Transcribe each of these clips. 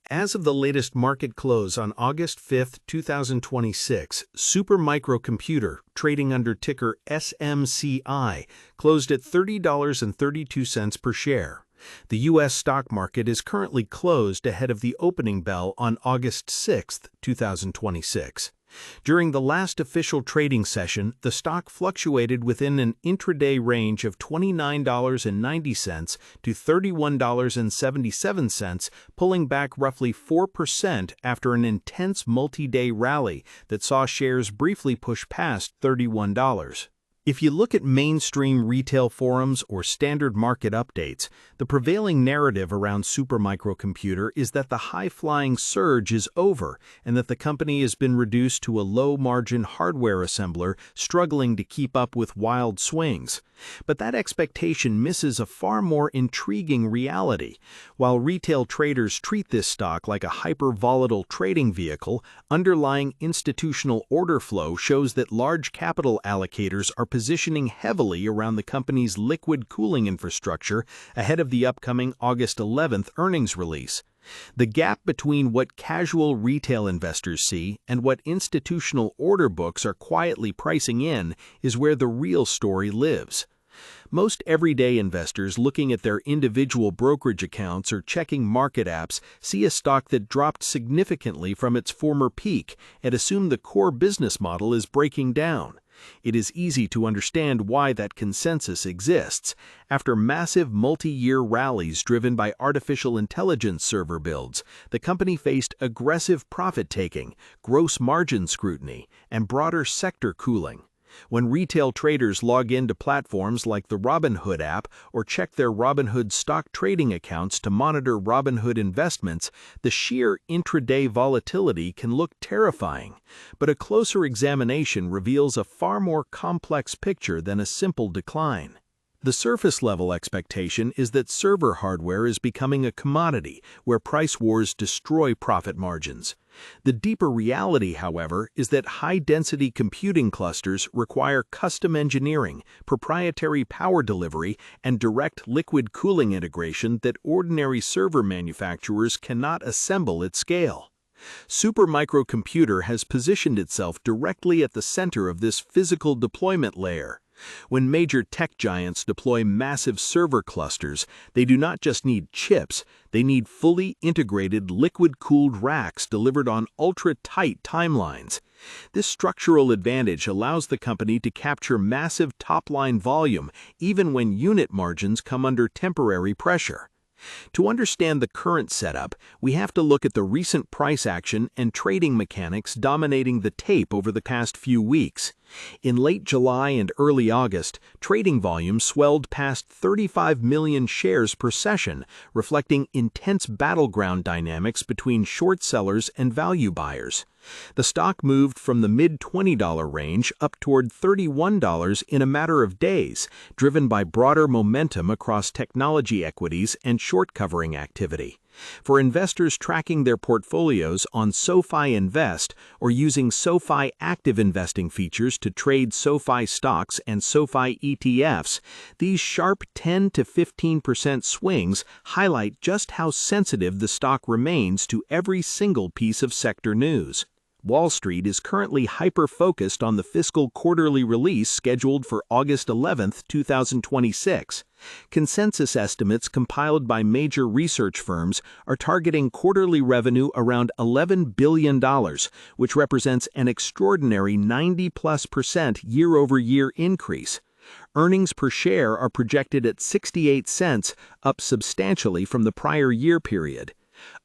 As of the latest market close on August 5, 2026, Supermicro, trading under ticker SMCI, closed at $30.32 per share. The U.S. stock market is currently closed ahead of the opening bell on August 6, 2026. During the last official trading session, the stock fluctuated within an intraday range of $29.90 to $31.77, pulling back roughly 4% after an intense multi-day rally that saw shares briefly push past $31. If you look at mainstream retail forums or standard market updates, the prevailing narrative around Supermicro is that the high-flying surge is over and that the company has been reduced to a low-margin hardware assembler struggling to keep up with wild swings. But that expectation misses a far more intriguing reality. While retail traders treat this stock like a hyper-volatile trading vehicle, underlying institutional order flow shows that large capital allocators are positioning heavily around the company's liquid cooling infrastructure ahead of the upcoming August 11th earnings release. The gap between what casual retail investors see and what institutional order books are quietly pricing in is where the real story lives. Most everyday investors looking at their individual brokerage accounts or checking market apps see a stock that dropped significantly from its former peak and assume the core business model is breaking down. It is easy to understand why that consensus exists. After massive multi-year rallies driven by artificial intelligence server builds, the company faced aggressive profit-taking, gross margin scrutiny, and broader sector cooling. When retail traders log into platforms like the Robinhood app or check their Robinhood stock trading accounts to monitor Robinhood investments, the sheer intraday volatility can look terrifying. But a closer examination reveals a far more complex picture than a simple decline. The surface-level expectation is that server hardware is becoming a commodity where price wars destroy profit margins. The deeper reality, however, is that high-density computing clusters require custom engineering, proprietary power delivery, and direct liquid cooling integration that ordinary server manufacturers cannot assemble at scale. Supermicro has positioned itself directly at the center of this physical deployment layer. When major tech giants deploy massive server clusters, they do not just need chips, they need fully integrated liquid-cooled racks delivered on ultra-tight timelines. This structural advantage allows the company to capture massive top-line volume even when unit margins come under temporary pressure. To understand the current setup, we have to look at the recent price action and trading mechanics dominating the tape over the past few weeks. In late July and early August, trading volume swelled past 35 million shares per session, reflecting intense battleground dynamics between short sellers and value buyers. The stock moved from the mid-$20 range up toward $31 in a matter of days, driven by broader momentum across technology equities and short-covering activity. For investors tracking their portfolios on SoFi Invest or using SoFi Active Investing features to trade SoFi stocks and SoFi ETFs, these sharp 10 to 15% swings highlight just how sensitive the stock remains to every single piece of sector news. Wall Street is currently hyper-focused on the fiscal quarterly release scheduled for August 11, 2026. Consensus estimates compiled by major research firms are targeting quarterly revenue around $11 billion, which represents an extraordinary 90+% year-over-year increase. Earnings per share are projected at 68 cents, up substantially from the prior year period.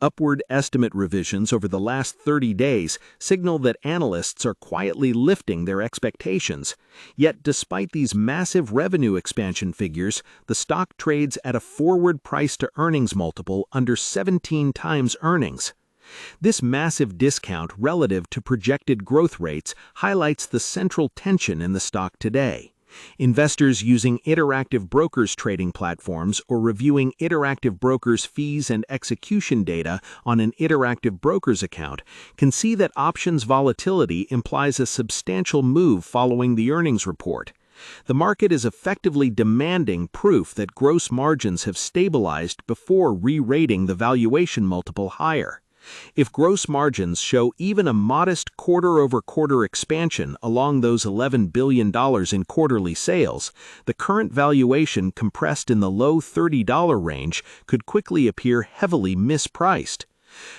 Upward estimate revisions over the last 30 days signal that analysts are quietly lifting their expectations. Yet, despite these massive revenue expansion figures, the stock trades at a forward price-to-earnings multiple under 17 times earnings. This massive discount relative to projected growth rates highlights the central tension in the stock today. Investors using Interactive Brokers trading platforms or reviewing Interactive Brokers fees and execution data on an Interactive Brokers account can see that options volatility implies a substantial move following the earnings report. The market is effectively demanding proof that gross margins have stabilized before re-rating the valuation multiple higher. If gross margins show even a modest quarter-over-quarter expansion along those $11 billion in quarterly sales, the current valuation compressed in the low $30 range could quickly appear heavily mispriced.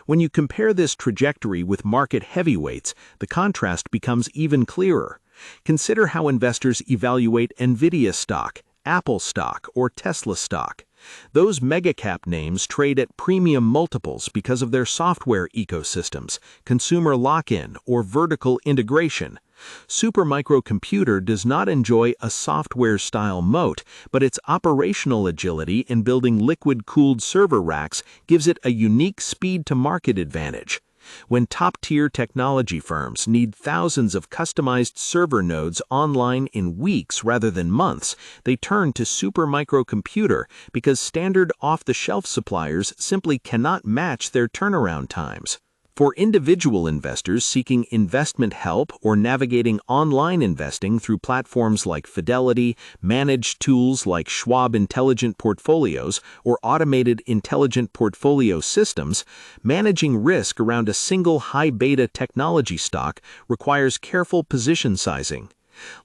When you compare this trajectory with market heavyweights, the contrast becomes even clearer. Consider how investors evaluate NVIDIA stock, Apple stock, or Tesla stock. Those mega-cap names trade at premium multiples because of their software ecosystems, consumer lock-in, or vertical integration. Supermicro Computer does not enjoy a software-style moat, but its operational agility in building liquid-cooled server racks gives it a unique speed-to-market advantage. When top-tier technology firms need thousands of customized server nodes online in weeks rather than months, they turn to Supermicro Computer because standard off-the-shelf suppliers simply cannot match their turnaround times. For individual investors seeking investment help or navigating online investing through platforms like Fidelity, managed tools like Schwab Intelligent Portfolios, or automated intelligent portfolio systems, managing risk around a single high-beta technology stock requires careful position sizing.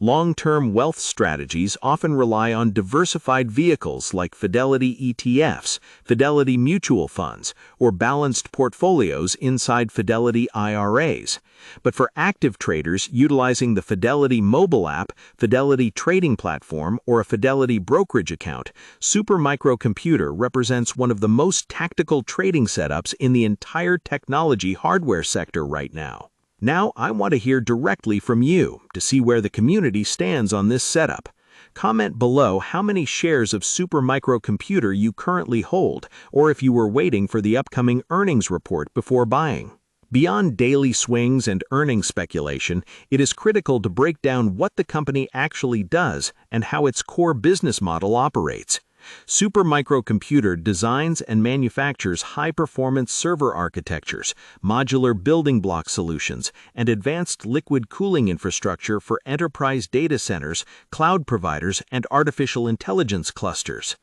Long-term wealth strategies often rely on diversified vehicles like Fidelity ETFs, Fidelity mutual funds, or balanced portfolios inside Fidelity IRAs. But for active traders utilizing the Fidelity mobile app, Fidelity trading platform, or a Fidelity brokerage account, Supermicro Computer represents one of the most tactical trading setups in the entire technology hardware sector right now. Now, I want to hear directly from you to see where the community stands on this setup. Comment below how many shares of Supermicro Computer you currently hold, or if you were waiting for the upcoming earnings report before buying. Beyond daily swings and earnings speculation, it is critical to break down what the company actually does and how its core business model operates. Supermicro Computer designs and manufactures high-performance server architectures, modular building block solutions, and advanced liquid cooling infrastructure for enterprise data centers, cloud providers, and artificial intelligence clusters.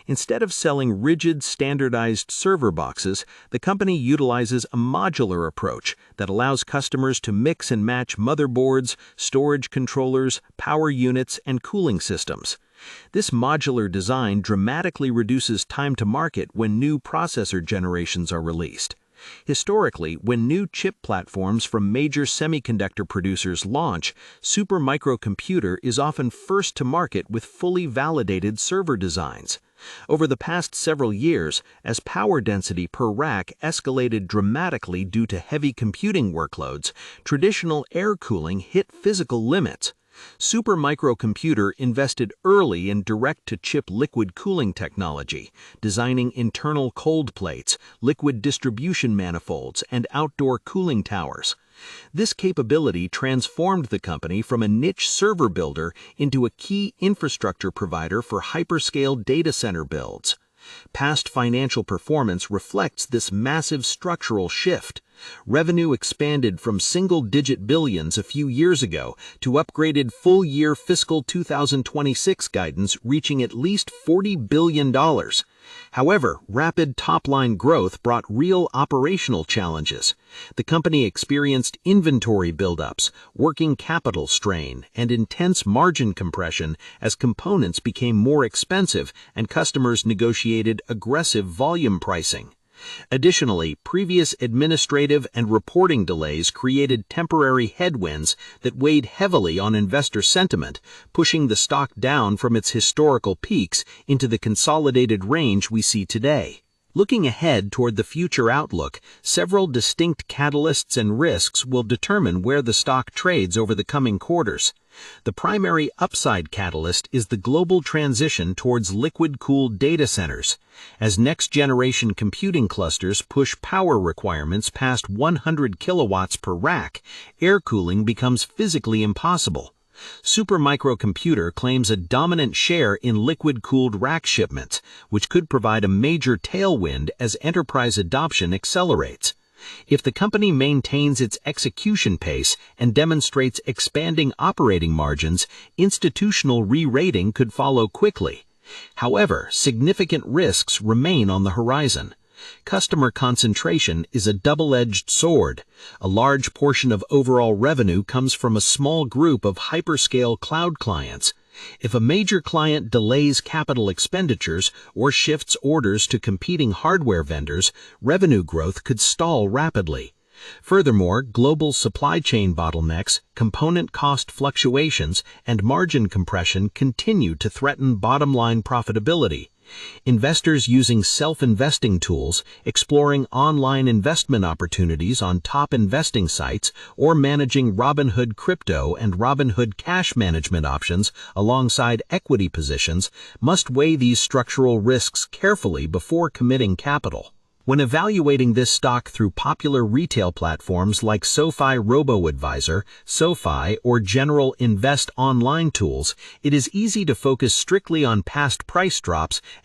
Instead of selling rigid, standardized server boxes, the company utilizes a modular approach that allows customers to mix and match motherboards, storage controllers, power units, and cooling systems. This modular design dramatically reduces time to market when new processor generations are released. Historically, when new chip platforms from major semiconductor producers launch, Supermicro Computer is often first to market with fully validated server designs. Over the past several years, as power density per rack escalated dramatically due to heavy computing workloads, traditional air cooling hit physical limits. Supermicro Computer invested early in direct-to-chip liquid cooling technology, designing internal cold plates, liquid distribution manifolds, and outdoor cooling towers. This capability transformed the company from a niche server builder into a key infrastructure provider for hyperscale data center builds. Past financial performance reflects this massive structural shift. Revenue expanded from single-digit billions a few years ago to upgraded full-year fiscal 2026 guidance reaching at least $40 billion. However, rapid top-line growth brought real operational challenges. The company experienced inventory buildups, working capital strain, and intense margin compression as components became more expensive and customers negotiated aggressive volume pricing. Additionally, previous administrative and reporting delays created temporary headwinds that weighed heavily on investor sentiment, pushing the stock down from its historical peaks into the consolidated range we see today. Looking ahead toward the future outlook, several distinct catalysts and risks will determine where the stock trades over the coming quarters. The primary upside catalyst is the global transition towards liquid-cooled data centers. As next-generation computing clusters push power requirements past 100 kilowatts per rack, air cooling becomes physically impossible. Supermicro Computer claims a dominant share in liquid-cooled rack shipments, which could provide a major tailwind as enterprise adoption accelerates. If the company maintains its execution pace and demonstrates expanding operating margins, institutional re-rating could follow quickly. However, significant risks remain on the horizon. Customer concentration is a double-edged sword. A large portion of overall revenue comes from a small group of hyperscale cloud clients. If a major client delays capital expenditures or shifts orders to competing hardware vendors, revenue growth could stall rapidly. Furthermore, global supply chain bottlenecks, component cost fluctuations, and margin compression continue to threaten bottom-line profitability. Investors using self-investing tools, exploring online investment opportunities on top investing sites, or managing Robinhood crypto and Robinhood cash management options alongside equity positions must weigh these structural risks carefully before committing capital. When evaluating this stock through popular retail platforms like SoFi Robo-Advisor, SoFi, or General Invest online tools, it is easy to focus strictly on past price drops